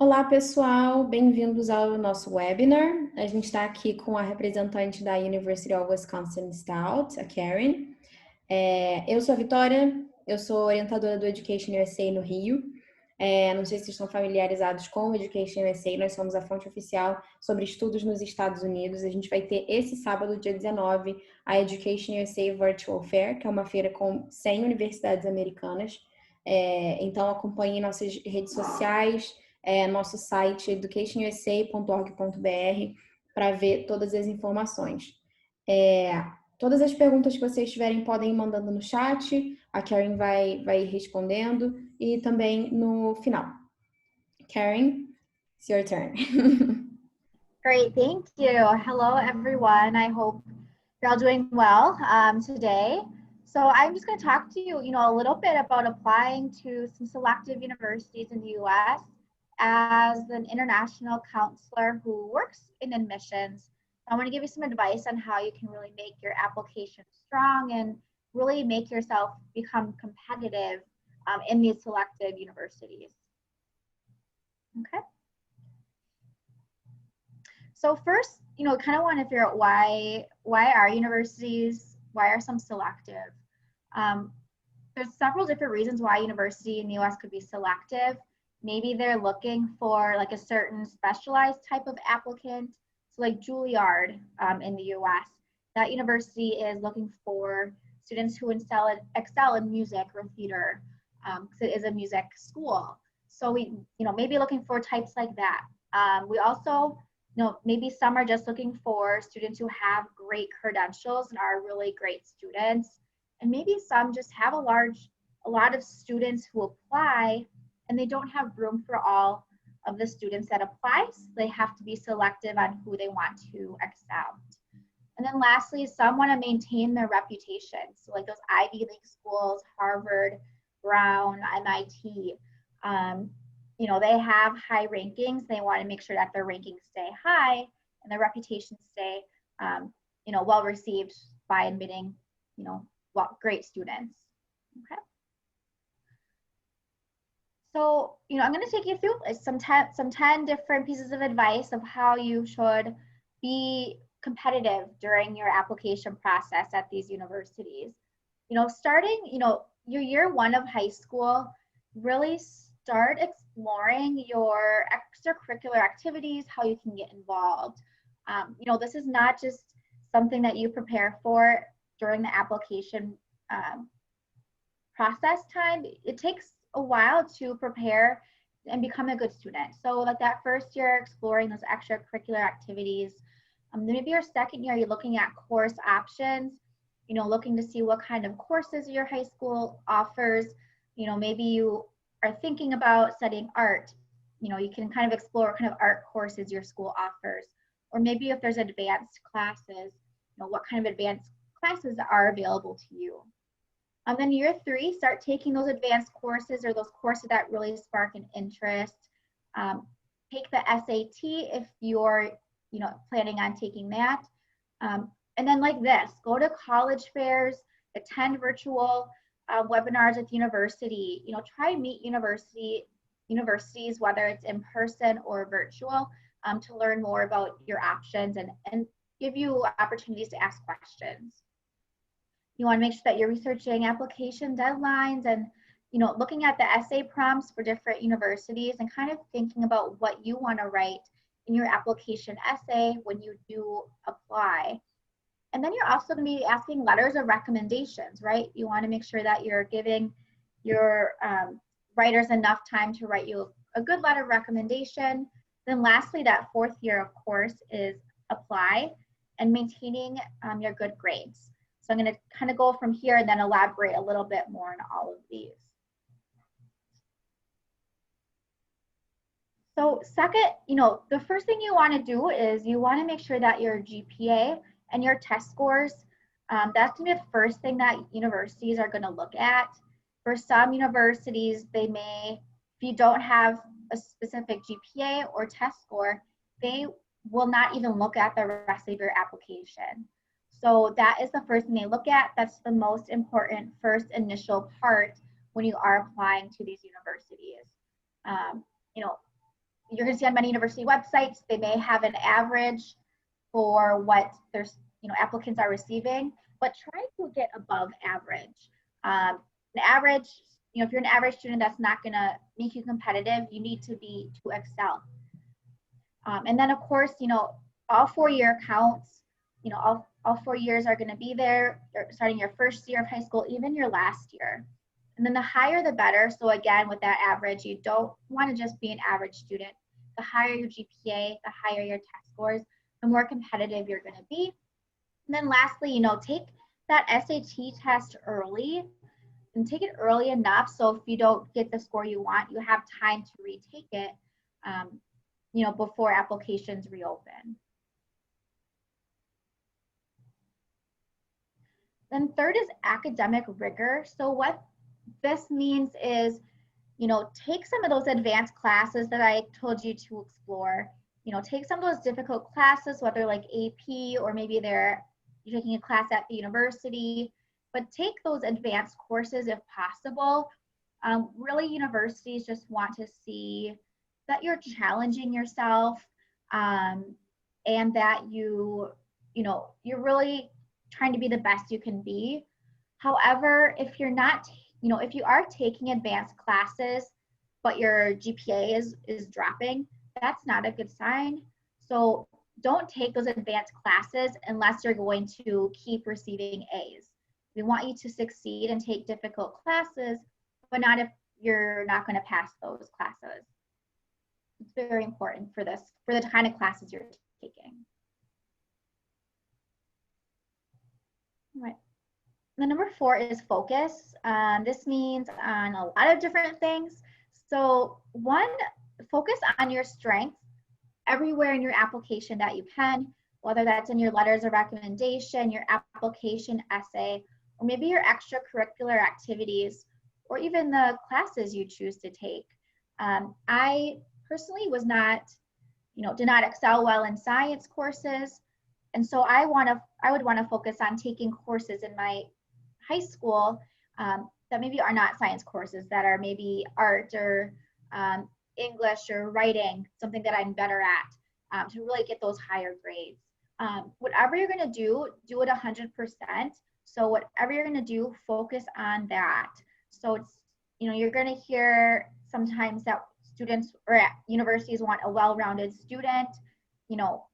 Olá, pessoal, bem-vindos ao nosso webinar. A gente está aqui com a representante da University of Wisconsin Stout, a Karen. Eu sou a Vitória, eu sou orientadora do EducationUSA no Rio. Não sei se vocês estão familiarizados com o EducationUSA, nós somos a fonte oficial sobre estudos nos Estados Unidos. A gente vai ter esse sábado, dia 19, a EducationUSA Virtual Fair, que é uma feira com 100 universidades americanas. Então, acompanhe nossas redes sociais, nosso site educationusa.org.br para ver todas as informações. Todas as perguntas que vocês tiverem podem ir mandando no chat, a Karen vai respondendo e também no final. Karen, it's your turn. Great, thank you. Hello, everyone. I hope you're all doing well today. So I'm just going to talk to you, a little bit about applying to some selective universities in the U.S. as an international counselor who works in admissions. I want to give you some advice on how you can really make your application strong and really make yourself become competitive in these selective universities. Okay. So first, kind of want to figure out why are universities, why are some selective? There's several different reasons why university in the US could be selective. Maybe they're looking for like a certain specialized type of applicant. So like Juilliard in the US, that university is looking for students who excel in music or theater, because it is a music school. So we, maybe looking for types like that. We also, maybe some are just looking for students who have great credentials and are really great students. And maybe some just have a lot of students who apply and they don't have room for all of the students that apply. So they have to be selective on who they want to accept. And then lastly, some want to maintain their reputation. So like those Ivy League schools, Harvard, Brown, MIT, they have high rankings. They want to make sure that their rankings stay high and their reputations stay, well received by admitting, great students. Okay. So, I'm going to take you through some 10 different pieces of advice of how you should be competitive during your application process at these universities. Starting, your year one of high school, really start exploring your extracurricular activities, how you can get involved. This is not just something that you prepare for during the application process time. It takes a while to prepare and become a good student. So like that first year, exploring those extracurricular activities. Maybe your second year, you're looking at course options, looking to see what kind of courses your high school offers. Maybe you are thinking about studying art. You can kind of explore what kind of art courses your school offers. Or maybe if there's advanced classes, what kind of advanced classes are available to you. Then year three, start taking those advanced courses or those courses that really spark an interest. Take the SAT if you're planning on taking that. And then like this, go to college fairs, attend virtual webinars with university, try and meet universities, whether it's in person or virtual, to learn more about your options and give you opportunities to ask questions. You want to make sure that you're researching application deadlines and, looking at the essay prompts for different universities and kind of thinking about what you want to write in your application essay when you do apply. And then you're also going to be asking letters of recommendations, right? You want to make sure that you're giving your writers enough time to write you a good letter of recommendation. Then lastly, that fourth year, of course, is apply and maintaining your good grades. So I'm going to kind of go from here and then elaborate a little bit more on all of these. So second, the first thing you want to do is you want to make sure that your GPA and your test scores, that's going to be the first thing that universities are going to look at. For some universities, they may, if you don't have a specific GPA or test score, they will not even look at the rest of your application. So that is the first thing they look at. That's the most important first initial part when you are applying to these universities. you're going to see on many university websites, they may have an average for what their applicants are receiving, but try to get above average. An average, if you're an average student, that's not going to make you competitive. You need to excel. And then, of course, all 4-year counts. All 4 years are going to be there, starting your first year of high school, even your last year. And then the higher the better. So again, with that average, you don't want to just be an average student. The higher your GPA, the higher your test scores, the more competitive you're going to be. And then lastly, take that SAT test early, and take it early enough so if you don't get the score you want, you have time to retake it, before applications reopen. Then third is academic rigor. So what this means is, take some of those advanced classes that I told you to explore. Take some of those difficult classes, whether like AP or maybe you're taking a class at the university, but take those advanced courses if possible. Really, universities just want to see that you're challenging yourself, and that you're really trying to be the best you can be. However, if you're not, if you are taking advanced classes, but your GPA is dropping, that's not a good sign. So don't take those advanced classes unless you're going to keep receiving A's. We want you to succeed and take difficult classes, but not if you're not going to pass those classes. It's very important for the kind of classes you're taking. All right. The number 4 is focus. This means on a lot of different things. So one, focus on your strengths everywhere in your application that you can, whether that's in your letters of recommendation, your application essay, or maybe your extracurricular activities, or even the classes you choose to take. I personally did not excel well in science courses. And so I would want to focus on taking courses in my high school that maybe are not science courses, that are maybe art or English or writing, something that I'm better at, to really get those higher grades. Whatever you're going to do it 100%. So whatever you're going to do, focus on that. So it's, you're going to hear sometimes that students or universities want a well-rounded student,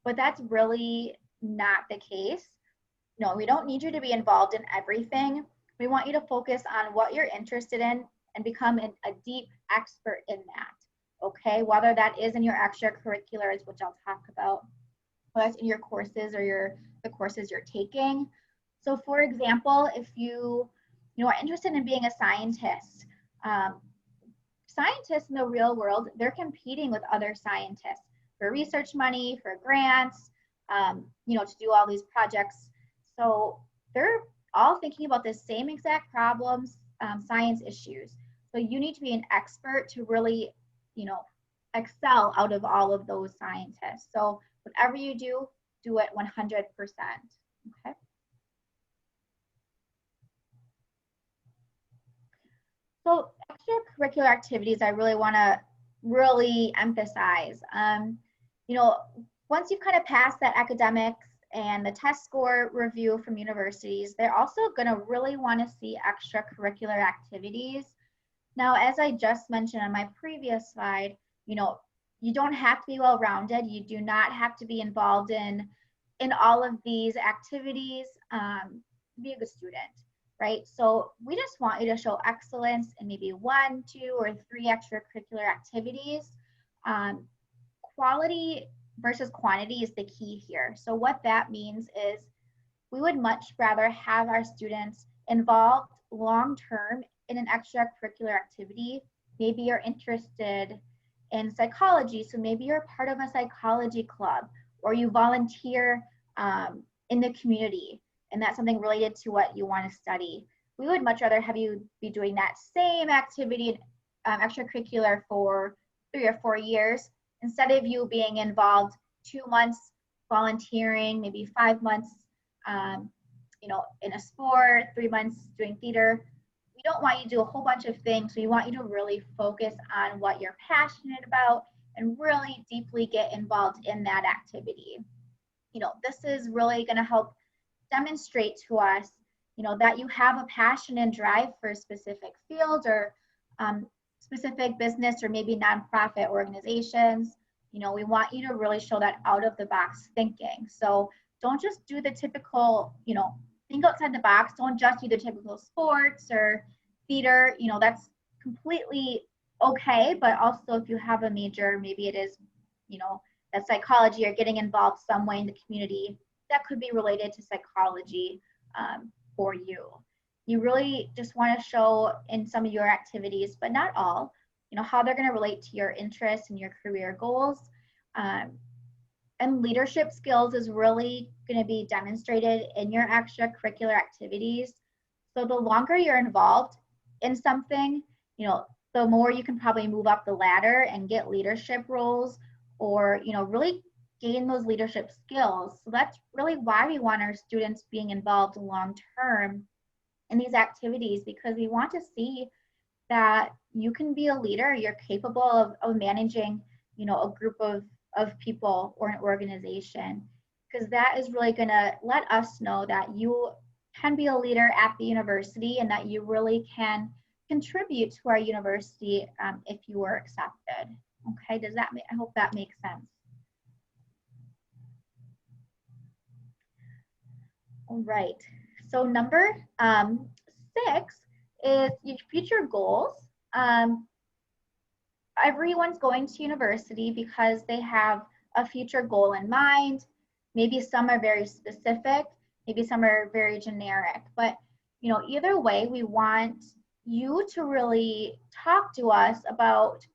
but that's really not the case. No, we don't need you to be involved in everything. We want you to focus on what you're interested in and become a deep expert in that, okay? Whether that is in your extracurriculars, which I'll talk about, whether that's in your courses or the courses you're taking. So for example, if you are interested in being a scientist, scientists in the real world, they're competing with other scientists for research money, for grants, to do all these projects. So they're all thinking about the same exact problems, science issues. So you need to be an expert to really, excel out of all of those scientists. So whatever you do it 100%, okay? So extracurricular activities, I really want to emphasize. Once you've kind of passed that academics and the test score review from universities, they're also going to really want to see extracurricular activities. Now, as I just mentioned on my previous slide, you don't have to be well-rounded. You do not have to be involved in all of these activities to be a good student, right? So we just want you to show excellence in maybe 1, 2, or 3 extracurricular activities. Quality versus quantity is the key here. So what that means is we would much rather have our students involved long-term in an extracurricular activity. Maybe you're interested in psychology, so maybe you're part of a psychology club, or you volunteer in the community, and that's something related to what you want to study. We would much rather have you be doing that same activity, extracurricular, for 3 or 4 years, instead of you being involved 2 months volunteering, maybe 5 months, in a sport, 3 months doing theater. We don't want you to do a whole bunch of things. We want you to really focus on what you're passionate about and really deeply get involved in that activity. This is really going to help demonstrate to us, that you have a passion and drive for a specific field or specific business or maybe nonprofit organizations. We want you to really show that out of the box thinking. So don't just do the typical, think outside the box. Don't just do the typical sports or theater. That's completely okay. But also if you have a major, maybe it is, that psychology or getting involved some way in the community that could be related to psychology for you. You really just want to show in some of your activities, but not all, how they're going to relate to your interests and your career goals. And leadership skills is really going to be demonstrated in your extracurricular activities. So the longer you're involved in something, the more you can probably move up the ladder and get leadership roles or, really gain those leadership skills. So that's really why we want our students being involved long term in these activities, because we want to see that you can be a leader, you're capable of managing, a group of people or an organization, because that is really going to let us know that you can be a leader at the university and that you really can contribute to our university if you were accepted. Okay, I hope that makes sense. All right, so number 6 is your future goals. Everyone's going to university because they have a future goal in mind. Maybe some are very specific, maybe some are very generic, but either way, we want you to really talk to us about,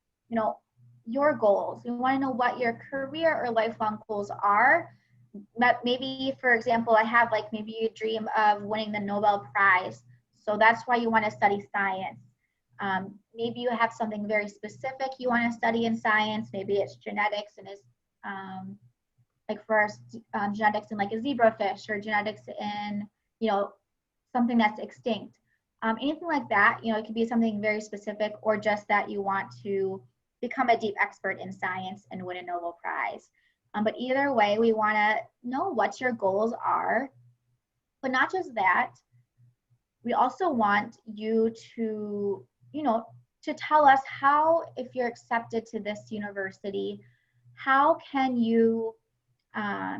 your goals. We want to know what your career or lifelong goals are. Maybe, for example, I have maybe you dream of winning the Nobel Prize. So that's why you want to study science. Maybe you have something very specific you want to study in science. Maybe it's genetics and is for genetics in a zebrafish, or genetics in, something that's extinct. Anything like that, it could be something very specific, or just that you want to become a deep expert in science and win a Nobel Prize. But either way, we want to know what your goals are. But not just that, we also want you to, to tell us how, if you're accepted to this university, how can you, how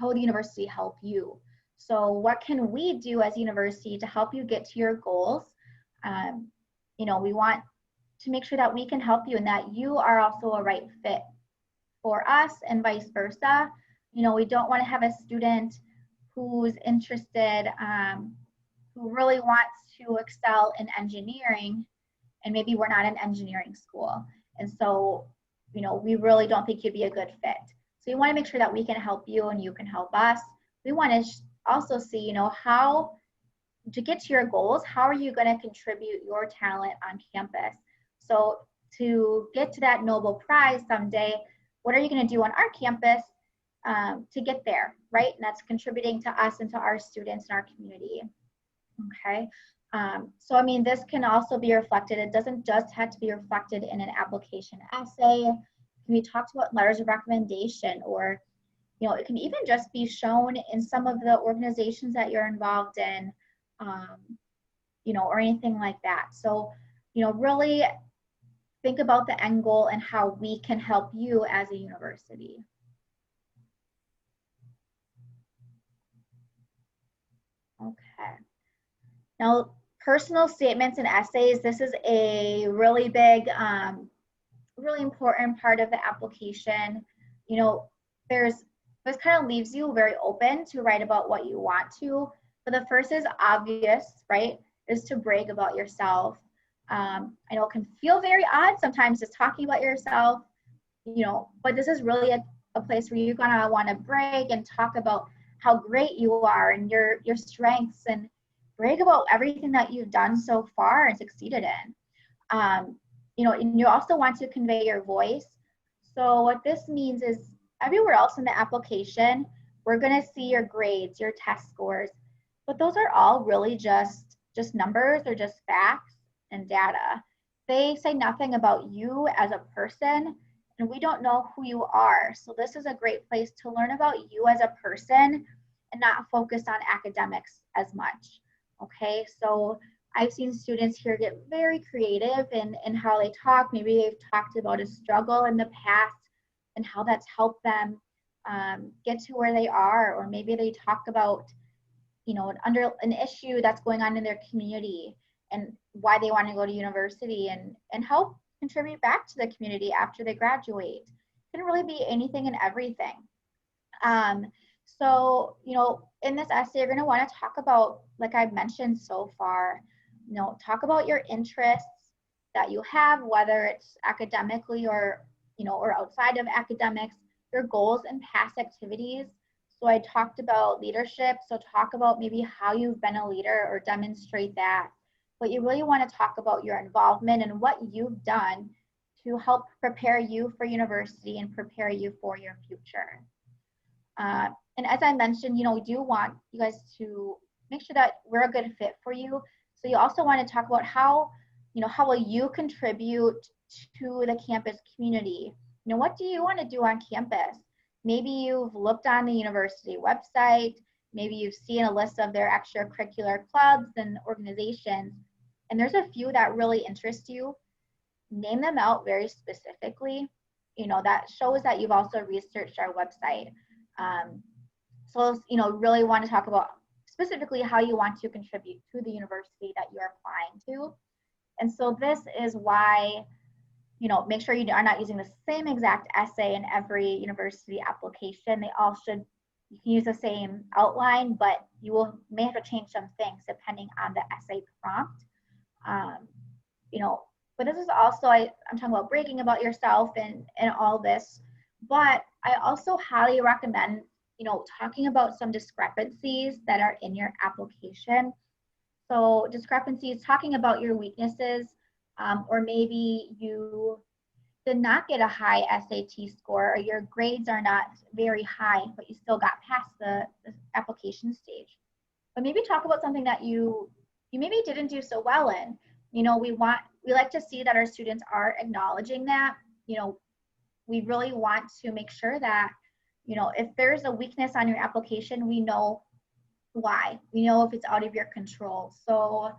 will the university help you? So what can we do as a university to help you get to your goals? We want to make sure that we can help you and that you are also a right fit for us and vice versa. We don't want to have a student who's interested, who really wants to excel in engineering, and maybe we're not an engineering school. And so, we really don't think you'd be a good fit. So we want to make sure that we can help you and you can help us. We want to also see, how to get to your goals, how are you going to contribute your talent on campus? So to get to that Nobel Prize someday, what are you going to do on our campus to get there, right? And that's contributing to us and to our students and our community. Okay. So, this can also be reflected. It doesn't just have to be reflected in an application essay. It can be talked about letters of recommendation, or, it can even just be shown in some of the organizations that you're involved in, or anything like that. So, really think about the end goal and how we can help you as a university. Okay. Now, personal statements and essays, this is a really big, really important part of the application. This kind of leaves you very open to write about what you want to. But the first is obvious, right? Is to brag about yourself. I know it can feel very odd sometimes just talking about yourself, but this is really a place where you're gonna want to brag and talk about how great you are and your strengths, and brag about everything that you've done so far and succeeded in. And you also want to convey your voice. So what this means is everywhere else in the application, we're going to see your grades, your test scores, but those are all really just numbers or just facts and data. they say nothing about you as a person, and we don't know who you are. So this is a great place to learn about you as a person and not focus on academics as much. Okay, so I've seen students here get very creative in how they talk. Maybe they've talked about a struggle in the past and how that's helped them get to where they are, or maybe they talk about, you know, under an issue that's going on in their community and why they want to go to university and help contribute back to the community after they graduate. It can really be anything and everything. So, you know, in this essay, you're going to want to talk about, like I've mentioned so far, you know, talk about your interests that you have, whether it's academically or, you know, or outside of academics, your goals and past activities. So I talked about leadership. So talk about maybe how you've been a leader or demonstrate that. But you really want to talk about your involvement and what you've done to help prepare you for university and prepare you for your future. And as I mentioned, you know, we do want you guys to make sure that we're a good fit for you. So you also want to talk about how, you know, how will you contribute to the campus community? You know, what do you want to do on campus? Maybe you've looked on the university website, maybe you've seen a list of their extracurricular clubs and organizations, and there's a few that really interest you. Name them out very specifically. You know, that shows that you've also researched our website. So, you know, really want to talk about specifically how you want to contribute to the university that you're applying to. And so this is why, you know, make sure you are not using the same exact essay in every university application. They all should, you can use the same outline, but you may have to change some things depending on the essay prompt. You know, but this is also, I'm talking about bragging about yourself and all this, but I also highly recommend, you know, talking about some discrepancies that are in your application. So discrepancies, talking about your weaknesses, or maybe you did not get a high SAT score, or your grades are not very high, but you still got past the application stage. But maybe talk about something that you maybe didn't do so well in. You know, we like to see that our students are acknowledging that. You know, we really want to make sure that, you know, if there's a weakness on your application, we know why. We know if it's out of your control. So,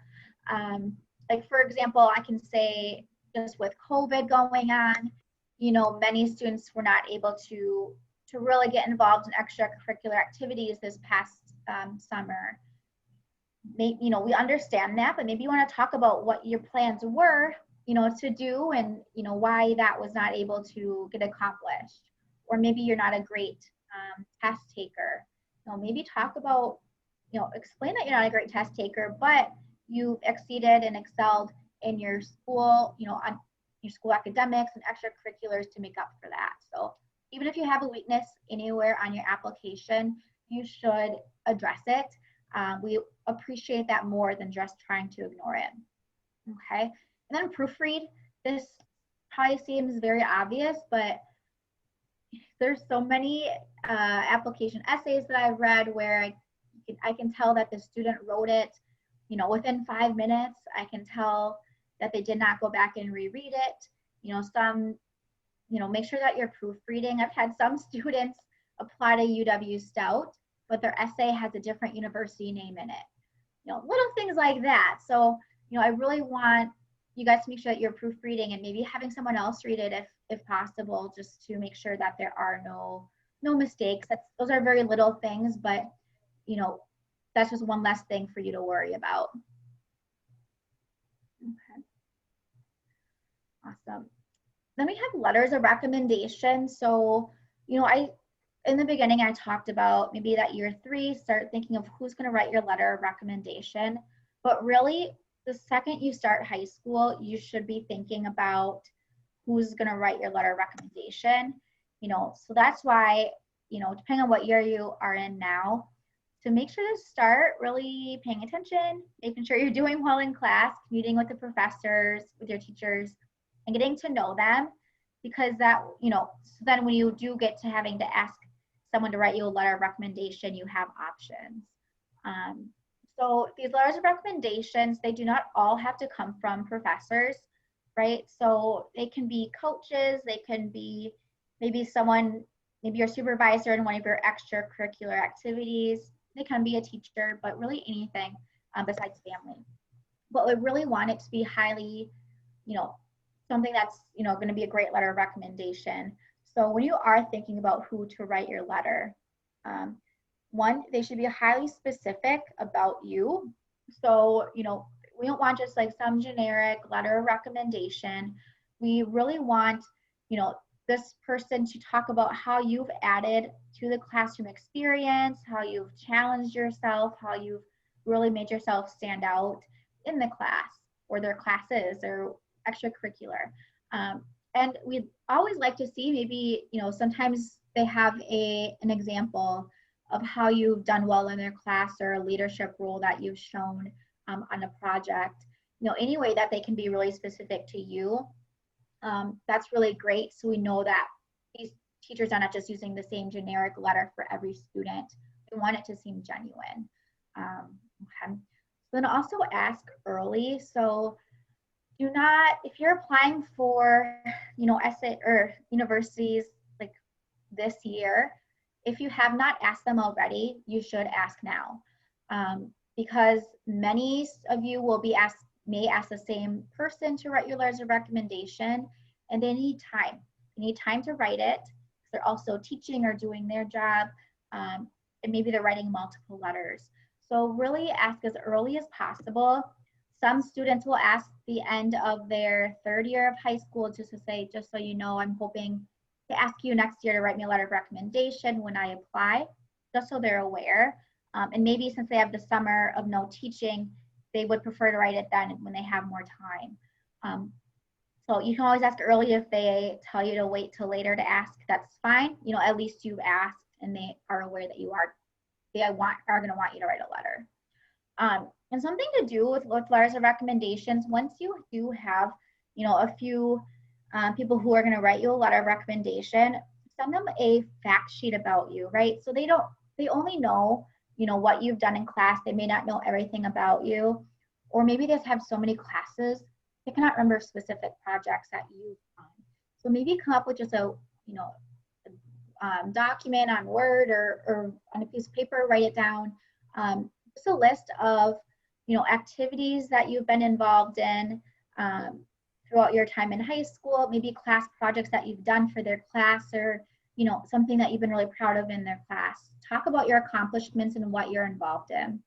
like for example, I can say just with COVID going on, you know, many students were not able to really get involved in extracurricular activities this past summer. Maybe, you know, we understand that, but maybe you want to talk about what your plans were, you know, to do, and, you know, why that was not able to get accomplished. Or maybe you're not a great test taker. You know, maybe talk about, you know, explain that you're not a great test taker, but you've exceeded and excelled in your school, you know, on your school academics and extracurriculars to make up for that. So even if you have a weakness anywhere on your application, you should address it. We appreciate that more than just trying to ignore it. Okay, and then proofread. This probably seems very obvious, but there's so many application essays that I've read where I can tell that the student wrote it, you know, within 5 minutes. I can tell that they did not go back and reread it. You know, some, you know, make sure that you're proofreading. I've had some students apply to UW Stout, but their essay has a different university name in it. You know, little things like that. So, you know, I really want you guys to make sure that you're proofreading and maybe having someone else read it if possible, just to make sure that there are no mistakes. Those are very little things, but, you know, that's just one less thing for you to worry about. Okay. Awesome. Then we have letters of recommendation. So, you know, in the beginning, I talked about maybe that year 3, start thinking of who's going to write your letter of recommendation. But really, the second you start high school, you should be thinking about who's going to write your letter of recommendation. You know, so that's why, you know, depending on what year you are in now, to make sure to start really paying attention, making sure you're doing well in class, meeting with the professors, with your teachers, and getting to know them, because that, you know, so then when you do get to having to ask someone to write you a letter of recommendation, you have options. So these letters of recommendations, they do not all have to come from professors. right? So they can be coaches, they can be maybe someone, maybe your supervisor in one of your extracurricular activities. They can be a teacher, but really anything besides family. But we really want it to be highly, something that's, going to be a great letter of recommendation. So when you are thinking about who to write your letter, one, they should be highly specific about you. So, we don't want just like some generic letter of recommendation. We really want, this person to talk about how you've added to the classroom experience, how you've challenged yourself, how you've really made yourself stand out in the class or their classes or extracurricular. And we'd always like to see maybe, sometimes they have an example of how you've done well in their class or a leadership role that you've shown on a project, any way that they can be really specific to you. That's really great. So we know that these teachers are not just using the same generic letter for every student. We want it to seem genuine. Okay. So then also ask early. So do not, if you're applying for, essay or universities like this year, if you have not asked them already, you should ask now. Because many of you will be may ask the same person to write your letters of recommendation, and they need time. They need time to write it. They're also teaching or doing their job, and maybe they're writing multiple letters. So really ask as early as possible. Some students will ask the end of their third year of high school just to say, just so you know, I'm hoping to ask you next year to write me a letter of recommendation when I apply, just so they're aware. And maybe since they have the summer of no teaching, they would prefer to write it then when they have more time. So you can always ask early. If they tell you to wait till later to ask, that's fine. At least you've asked and they are aware that they are going to want you to write a letter. And something to do with letters of recommendations, once you do have, a few people who are going to write you a letter of recommendation, send them a fact sheet about you, right? So they only know, what you've done in class. They may not know everything about you, or maybe they just have so many classes, they cannot remember specific projects that you've done. So maybe come up with just a, document on Word or on a piece of paper, write it down. Just a list of, activities that you've been involved in throughout your time in high school, maybe class projects that you've done for their class, or, something that you've been really proud of in their class. Talk about your accomplishments and what you're involved in.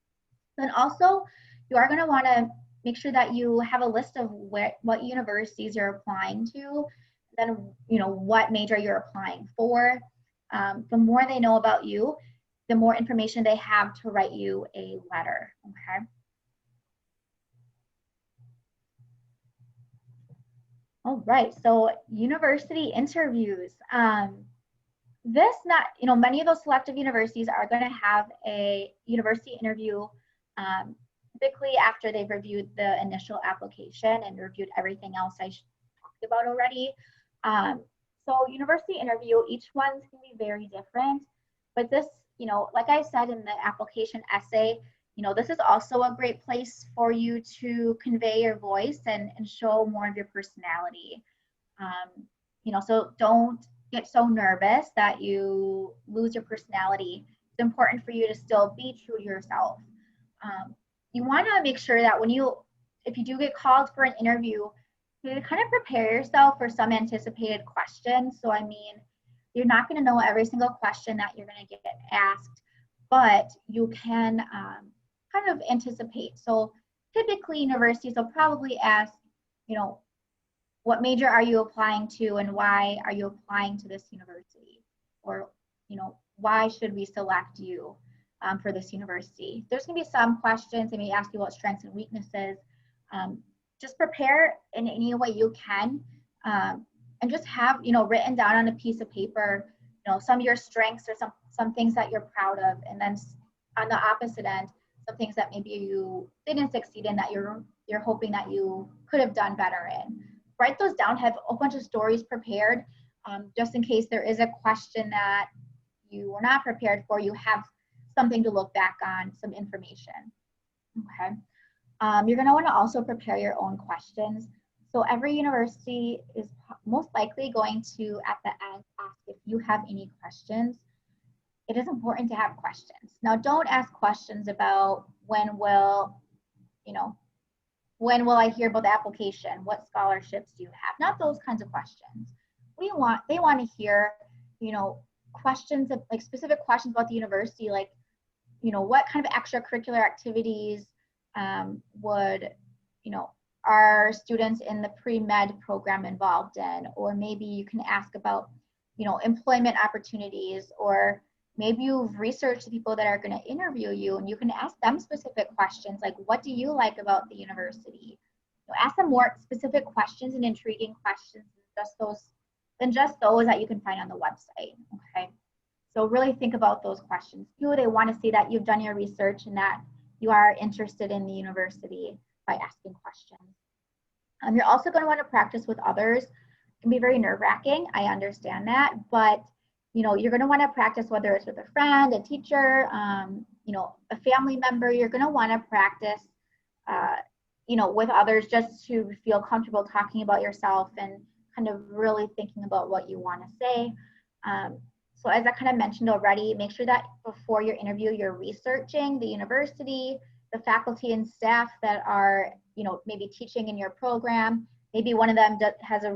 Then also, you are going to want to make sure that you have a list of what universities you're applying to, then, what major you're applying for. The more they know about you, the more information they have to write you a letter, okay? All right, so university interviews. Many of those selective universities are going to have a university interview typically after they've reviewed the initial application and reviewed everything else I talked about already. So university interview, each one's can be very different, but this, like I said in the application essay, this is also a great place for you to convey your voice and show more of your personality. So don't get so nervous that you lose your personality. It's important for you to still be true to yourself. You want to make sure that if you do get called for an interview, you kind of prepare yourself for some anticipated questions. So, you're not going to know every single question that you're going to get asked, but you can kind of anticipate. So typically universities will probably ask, what major are you applying to and why are you applying to this university? Or, why should we select you for this university? There's going to be some questions. They may ask you about strengths and weaknesses. Just prepare in any way you can, and just have, written down on a piece of paper, some of your strengths or some things that you're proud of. And then on the opposite end, some things that maybe you didn't succeed in that you're hoping that you could have done better in. Write those down, have a bunch of stories prepared, just in case there is a question that you were not prepared for, you have something to look back on, some information, okay? You're gonna wanna also prepare your own questions. So every university is most likely going to, at the end, ask if you have any questions. It is important to have questions. Now, don't ask questions about when will I hear about the application? What scholarships do you have? Not those kinds of questions. They want to hear, questions of, like, specific questions about the university, like, what kind of extracurricular activities would, are students in the pre-med program involved in? Or maybe you can ask about, employment opportunities, or maybe you've researched the people that are going to interview you, and you can ask them specific questions, like, what do you like about the university? Ask them more specific questions and intriguing questions than just those that you can find on the website, okay? So really think about those questions. Do they want to see that you've done your research and that you are interested in the university by asking questions? You're also going to want to practice with others. It can be very nerve-wracking, I understand that, but you're going to want to practice, whether it's with a friend, a teacher, a family member. You're going to want to practice, with others, just to feel comfortable talking about yourself and kind of really thinking about what you want to say. So as I kind of mentioned already, make sure that before your interview, you're researching the university, the faculty and staff that are, maybe teaching in your program. Maybe one of them has done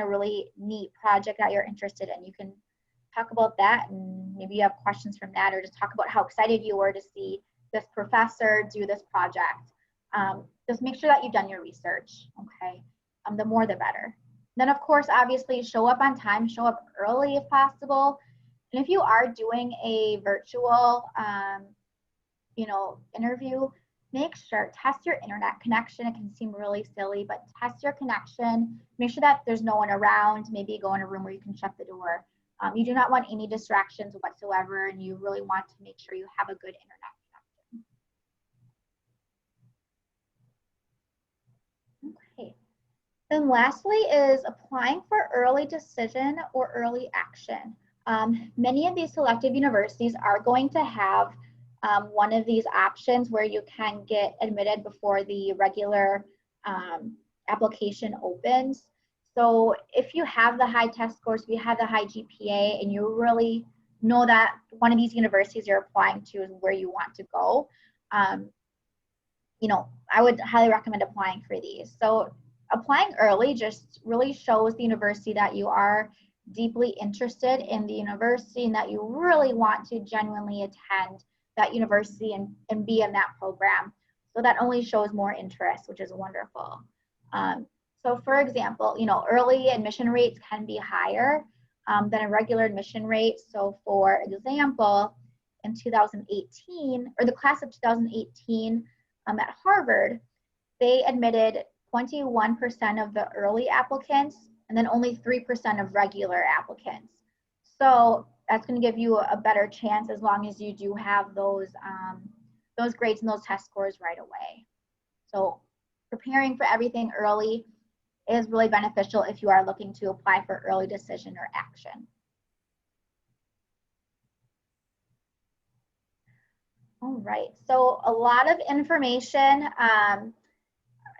a really neat project that you're interested in. You can talk about that, and maybe you have questions from that, or just talk about how excited you were to see this professor do this project. Just make sure that you've done your research, okay? The more the better. Then, of course, obviously, show up on time, show up early if possible. And if you are doing a virtual, interview, make sure, test your internet connection. It can seem really silly, but test your connection. Make sure that there's no one around. Maybe go in a room where you can shut the door. You do not want any distractions whatsoever, and you really want to make sure you have a good internet connection. Okay. Then lastly is applying for early decision or early action. Many of these selective universities are going to have one of these options where you can get admitted before the regular application opens. So if you have the high test scores, if you have the high GPA, and you really know that one of these universities you're applying to is where you want to go, I would highly recommend applying for these. So applying early just really shows the university that you are deeply interested in the university and that you really want to genuinely attend that university and be in that program. So that only shows more interest, which is wonderful. So for example, early admission rates can be higher than a regular admission rate. So for example, in 2018, or the class of 2018 at Harvard, they admitted 21% of the early applicants and then only 3% of regular applicants. So that's going to give you a better chance as long as you do have those grades and those test scores right away. So preparing for everything early is really beneficial if you are looking to apply for early decision or action. All right, so a lot of information.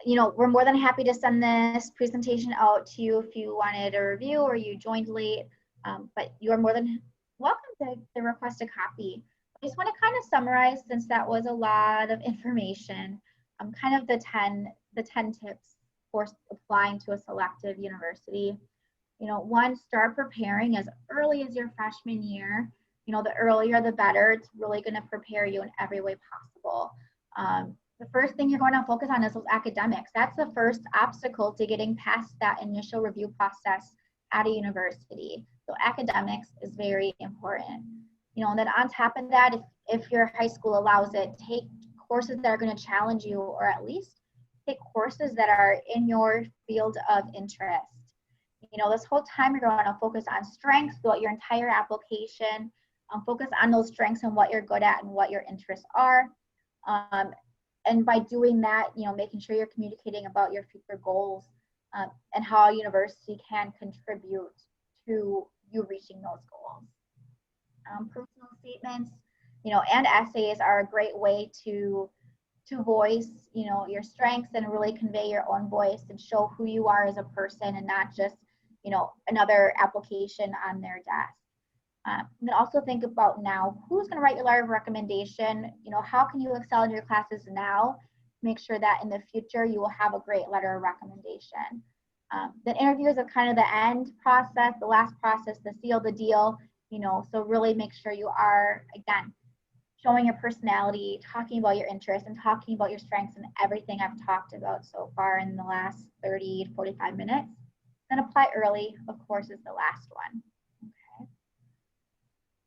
We're more than happy to send this presentation out to you if you wanted a review or you joined late, but you are more than welcome to request a copy. I just want to kind of summarize, since that was a lot of information, kind of the 10 tips for applying to a selective university. One, start preparing as early as your freshman year. The earlier the better. It's really going to prepare you in every way possible. The first thing you're going to focus on is those academics. That's the first obstacle to getting past that initial review process at a university. So academics is very important. And then on top of that, if your high school allows it, take courses that are going to challenge you, or at least take courses that are in your field of interest. This whole time you're going to focus on strengths throughout your entire application. Focus on those strengths and what you're good at and what your interests are. And by doing that, making sure you're communicating about your future goals and how a university can contribute to you reaching those goals. Personal statements, and essays are a great way to to voice, you know, your strengths and really convey your own voice and show who you are as a person and not just, you know, another application on their desk. You can also think about now, who's going to write your letter of recommendation? You know, how can you excel in your classes now? Make sure that in the future you will have a great letter of recommendation. The interviews are kind of the end process, the last process, the seal the deal, you know, so really make sure you are, again, showing your personality, talking about your interests, and talking about your strengths and everything I've talked about so far in the last 30 to 45 minutes. Then apply early, of course, is the last one. Okay.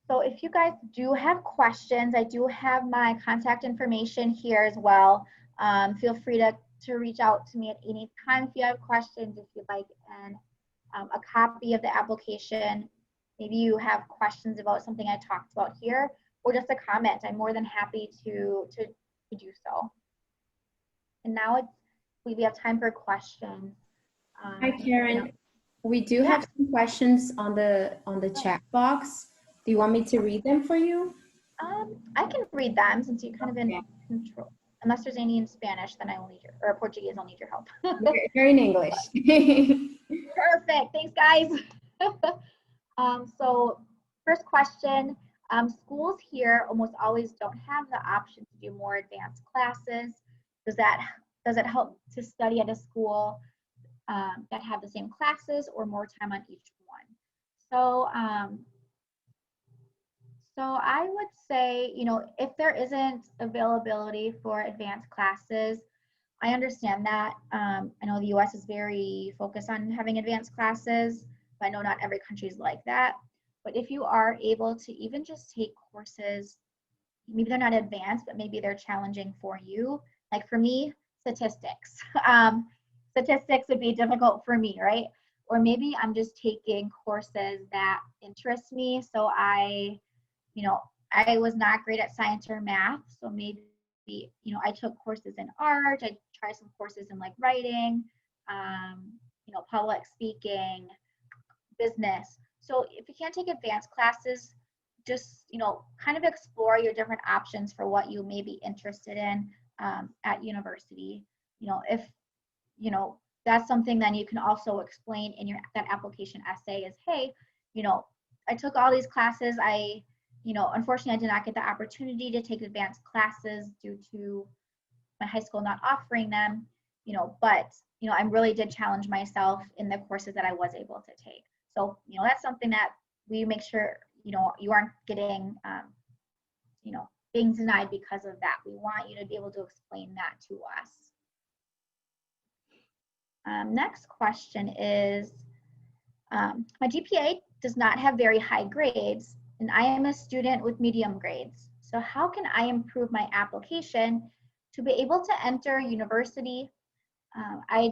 So if you guys do have questions, I do have my contact information here as well. Feel free to reach out to me at any time if you have questions, if you'd like a copy of the application. Maybe you have questions about something I talked about here, or just a comment. I'm more than happy to do so. And now we have time for questions. Hi, Karen. We do have some questions on the chat box. Do you want me to read them for you? I can read them since you're kind of in control. Unless there's any in Spanish, then I will need your, or Portuguese, I'll need your help. They're in English. Perfect, thanks guys. So first question, schools here almost always don't have the option to do more advanced classes. Does it help to study at a school that have the same classes or more time on each one? So I would say, you know, if there isn't availability for advanced classes, I understand that. I know the US is very focused on having advanced classes, but I know not every country is like that. But if you are able to even just take courses, maybe they're not advanced, but maybe they're challenging for you. Like for me, statistics. Statistics would be difficult for me, right? Or maybe I'm just taking courses that interest me. So I was not great at science or math. So maybe, you know, I took courses in art. I tried some courses in like writing, you know, public speaking, business. So if you can't take advanced classes, just, you know, kind of explore your different options for what you may be interested in at university. You know, if, you know, that's something then you can also explain in that application essay is, hey, you know, I took all these classes. You know, unfortunately, I did not get the opportunity to take advanced classes due to my high school not offering them, you know, but, you know, I really did challenge myself in the courses that I was able to take. So, you know, that's something that we make sure, you know, you aren't getting, you know, being denied because of that. We want you to be able to explain that to us. Next question is, my GPA does not have very high grades, and I am a student with medium grades. So how can I improve my application to be able to enter university? I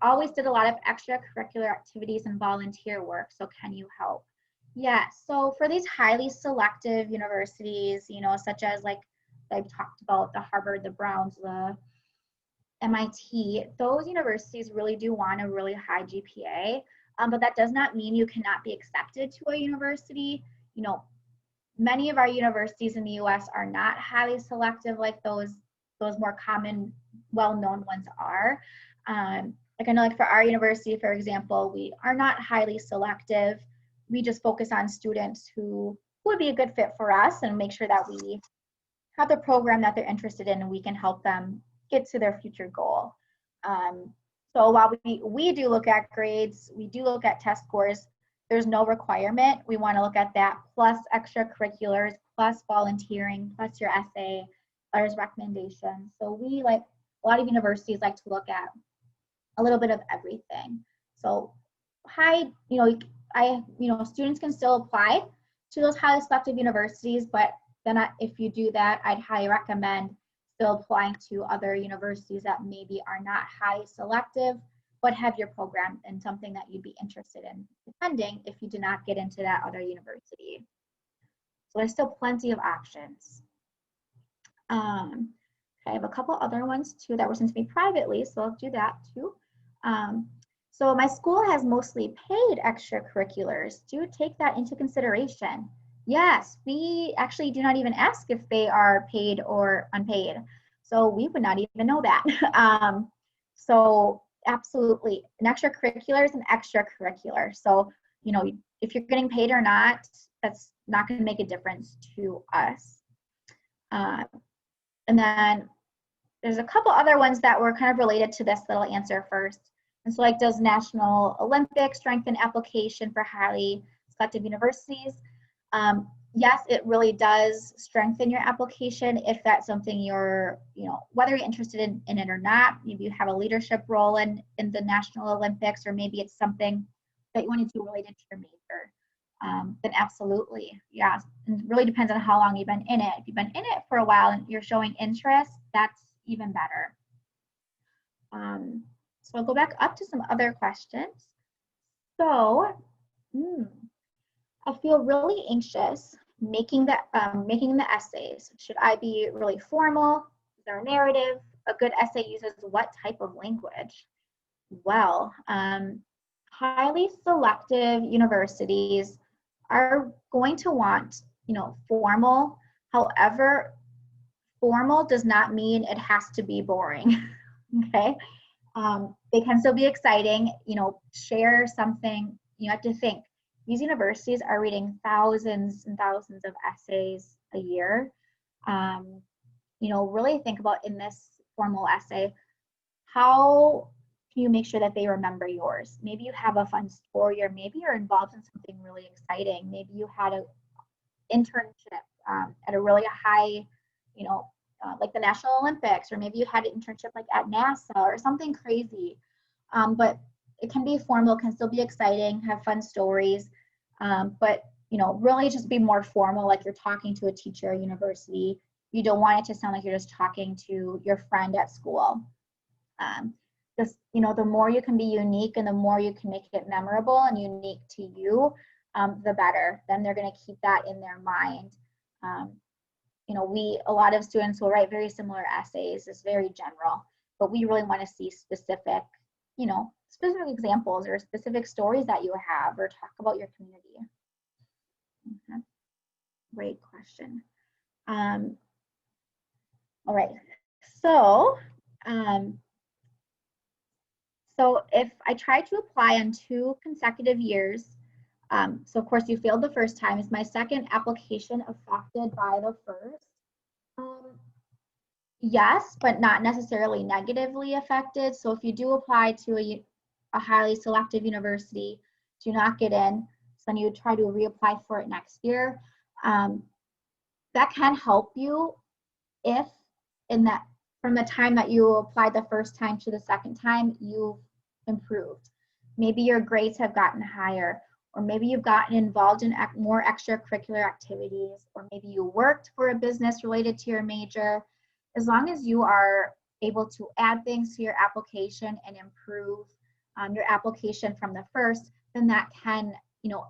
always did a lot of extracurricular activities and volunteer work, so can you help? Yeah, so for these highly selective universities, you know, such as like I've talked about, the Harvard, the Browns, the MIT, those universities really do want a really high GPA, but that does not mean you cannot be accepted to a university. You know, many of our universities in the US are not highly selective like those more common, well-known ones are. Like I know, like for our university, for example, we are not highly selective. We just focus on students who would be a good fit for us and make sure that we have the program that they're interested in and we can help them get to their future goal. So while we do look at grades, we do look at test scores, there's no requirement. We want to look at that plus extracurriculars, plus volunteering, plus your essay, letters of recommendation. So we, like a lot of universities, like to look at a little bit of everything. So students can still apply to those highly selective universities, but then if you do that, I'd highly recommend still applying to other universities that maybe are not highly selective, but have your program and something that you'd be interested in attending if you do not get into that other university. So there's still plenty of options. I have a couple other ones too that were sent to me privately, so I'll do that too. So my school has mostly paid extracurriculars. Do take that into consideration. Yes, we actually do not even ask if they are paid or unpaid. So we would not even know that. So absolutely, an extracurricular is an extracurricular. So, you know, if you're getting paid or not, that's not going to make a difference to us. And then there's a couple other ones that were kind of related to this that I'll answer first. And so, like, does National Olympics strengthen application for highly selective universities? Yes, it really does strengthen your application if that's something you're, you know, whether you're interested in it or not. Maybe you have a leadership role in the National Olympics, or maybe it's something that you want to do related to your major. Then absolutely, yeah. And it really depends on how long you've been in it. If you've been in it for a while and you're showing interest, that's even better. So I'll go back up to some other questions. So, I feel really anxious making the essays. Should I be really formal? Is there a narrative? A good essay uses what type of language? Well, highly selective universities are going to want, you know, formal. However, formal does not mean it has to be boring. Okay. They can still be exciting, you know, share something. You have to think, these universities are reading thousands and thousands of essays a year. You know, really think about in this formal essay, how can you make sure that they remember yours? Maybe you have a fun story, or maybe you're involved in something really exciting. Maybe you had an internship at a really high, you know, like the National Olympics, or maybe you had an internship like at NASA or something crazy. But it can be formal, can still be exciting, have fun stories, but, you know, really just be more formal, like you're talking to a teacher at university. You don't want it to sound like you're just talking to your friend at school. Just, you know, the more you can be unique and the more you can make it memorable and unique to you, the better. Then they're going to keep that in their mind. You know, a lot of students will write very similar essays. It's very general, but we really want to see specific, you know, specific examples or specific stories that you have, or talk about your community. Okay. Great question. All right. So, so if I try to apply on 2 consecutive years, so of course you failed the first time, is my second application affected by the first? Yes, but not necessarily negatively affected. So if you do apply to a highly selective university, do not get in, so then you try to reapply for it next year. That can help you if from the time that you applied the first time to the second time, you've improved. Maybe your grades have gotten higher, or maybe you've gotten involved in more extracurricular activities, or maybe you worked for a business related to your major. As long as you are able to add things to your application and improve your application from the first, then that can, you know,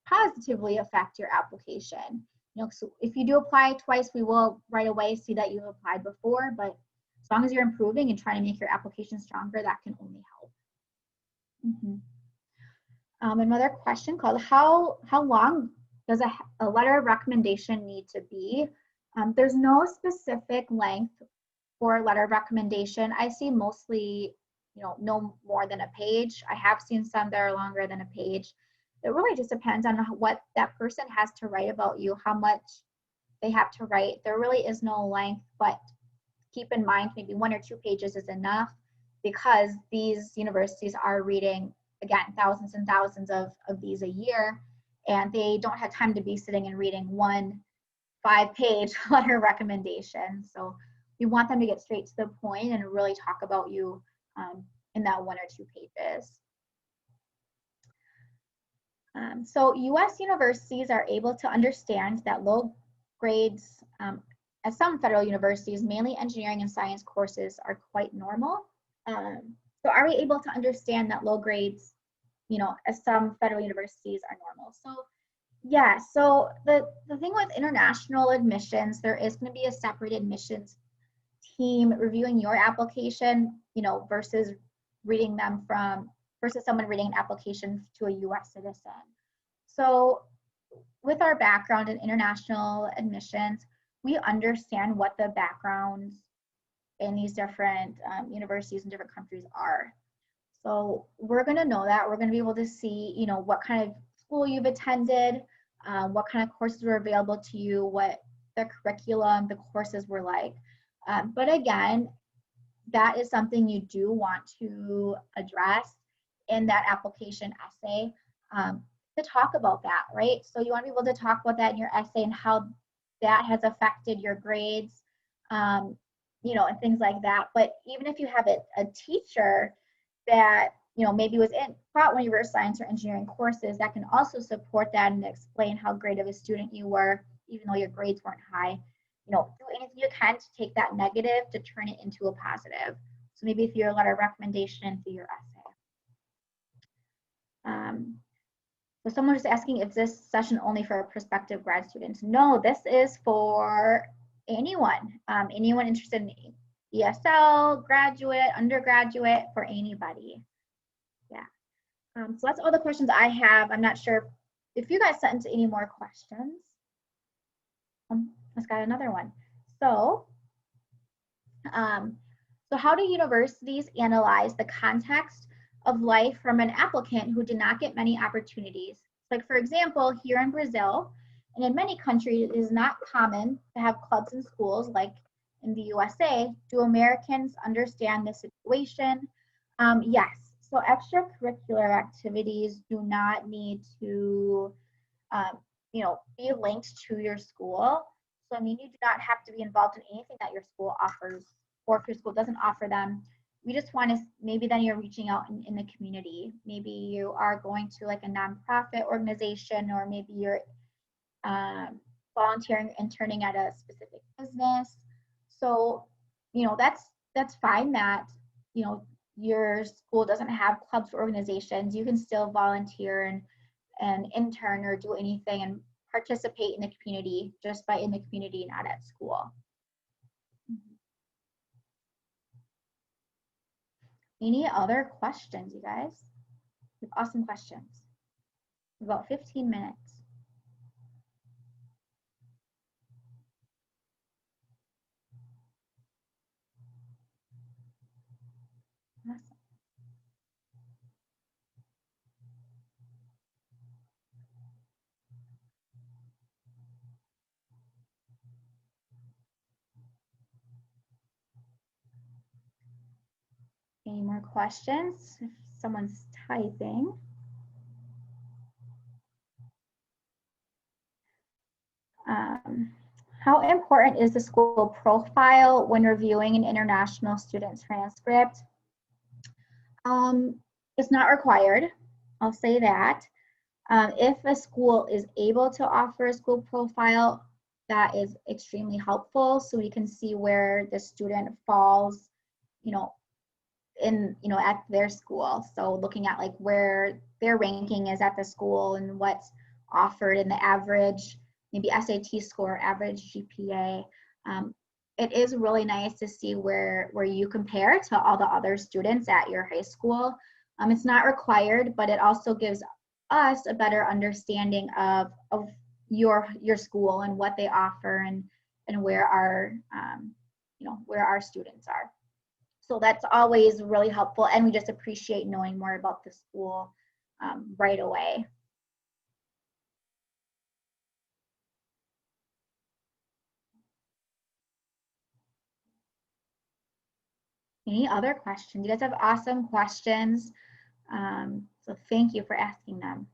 positively affect your application. You know, so if you do apply twice, we will right away see that you've applied before, but as long as you're improving and trying to make your application stronger, that can only help. Another question called, how long does a letter of recommendation need to be? There's no specific length for a letter of recommendation. I see mostly, you know, no more than a page. I have seen some that are longer than a page. It really just depends on what that person has to write about you, how much they have to write. There really is no length, but keep in mind maybe 1 or 2 pages is enough, because these universities are reading, again, thousands and thousands of these a year, and they don't have time to be sitting and reading 1 5-page letter recommendation. So you want them to get straight to the point and really talk about you in that 1 or 2 pages. So US universities are able to understand that low grades at some federal universities, mainly engineering and science courses, are quite normal. So are we able to understand that low grades, you know, at some federal universities are normal? So yeah, so the thing with international admissions, there is going to be a separate admissions team reviewing your application, you know, versus someone reading an application to a US citizen. So with our background in international admissions, we understand what the backgrounds in these different universities in different countries are. So we're going to know that. We're going to be able to see, you know, what kind of school you've attended, what kind of courses were available to you, what the curriculum, the courses were like. But again, that is something you do want to address in that application essay, to talk about that, right? So you want to be able to talk about that in your essay and how that has affected your grades, you know, and things like that. But even if you have a teacher that, you know, maybe was taught one of your science or engineering courses, that can also support that and explain how great of a student you were, even though your grades weren't high. You know, do anything you can to take that negative to turn it into a positive. So maybe through your letter of recommendation, through your essay. So someone was asking if this session only for prospective grad students. No, this is for anyone, anyone interested in ESL, graduate, undergraduate, for anybody. Yeah. So that's all the questions I have. I'm not sure if you guys sent any more questions. Let's got another one. So how do universities analyze the context of life from an applicant who did not get many opportunities? Like, for example, here in Brazil and in many countries, it is not common to have clubs in schools like in the USA. Do Americans understand this situation? Yes. So extracurricular activities do not need to, you know, be linked to your school. So I mean, you do not have to be involved in anything that your school offers, or if your school doesn't offer them. We just want to, maybe then you're reaching out in the community. Maybe you are going to like a nonprofit organization, or maybe you're volunteering, interning at a specific business. So, you know, that's fine that, you know, your school doesn't have clubs or organizations. You can still volunteer and intern or do anything and participate in the community just by in the community, not at school. Any other questions, you guys? We have awesome questions. About 15 minutes. Awesome. Any more questions? If someone's typing. How important is the school profile when reviewing an international student transcript? It's not required, I'll say that. If a school is able to offer a school profile, that is extremely helpful, so we can see where the student falls, you know, in, you know, at their school. So looking at like where their ranking is at the school and what's offered in the average, maybe SAT score, average GPA. It is really nice to see where you compare to all the other students at your high school. It's not required, but it also gives us a better understanding of your school and what they offer and where our you know, where our students are. So that's always really helpful, and we just appreciate knowing more about the school right away. Any other questions? You guys have awesome questions, so thank you for asking them.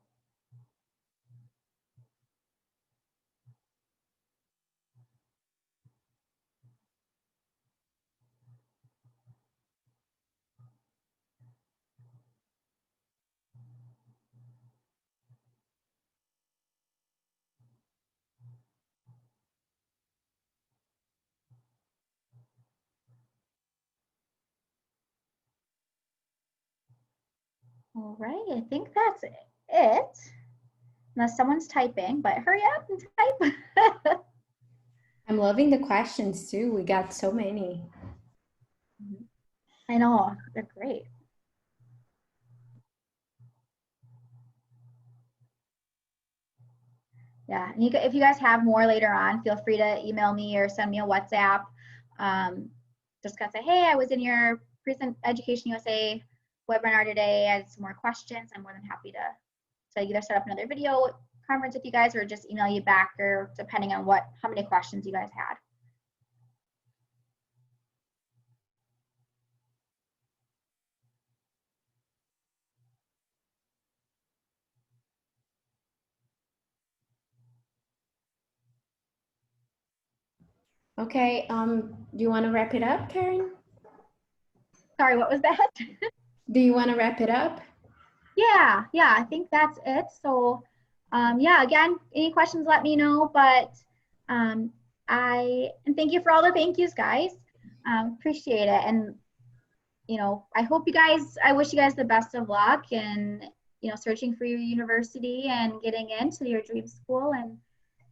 All right, I think that's it. Unless someone's typing, but hurry up and type. I'm loving the questions too. We got so many. I know, they're great. Yeah, and if you guys have more later on, feel free to email me or send me a WhatsApp. just gotta say, hey, I was in your recent Education USA webinar today. I had some more questions. I'm more than happy to either set up another video conference with you guys or just email you back, or depending on how many questions you guys had. Okay, do you want to wrap it up, Karen? Sorry, what was that? Do you want to wrap it up? Yeah, I think that's it. So yeah, again, any questions, let me know. But and thank you for all the thank yous, guys. Appreciate it. And I wish you guys the best of luck and searching for your university and getting into your dream school, and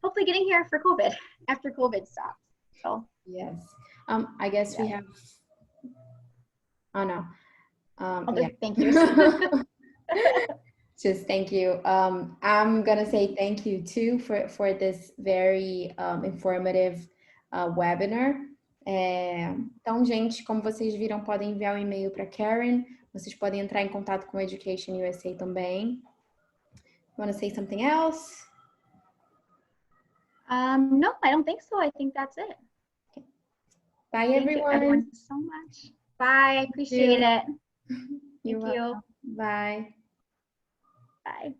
hopefully getting here for COVID after COVID stops. So yes, I guess we have. Oh no. Yeah. Thank you. Just thank you. I'm gonna say thank you too for this very informative webinar. Então, gente, como vocês viram, podem enviar um e-mail para Karen. Vocês podem entrar em contato com a EducationUSA também. Want to say something else? No, I don't think so. I think that's it. Okay. Bye, Thank everyone. you everyone so much. Bye. Appreciate it. You're Thank you. welcome. Bye. Bye.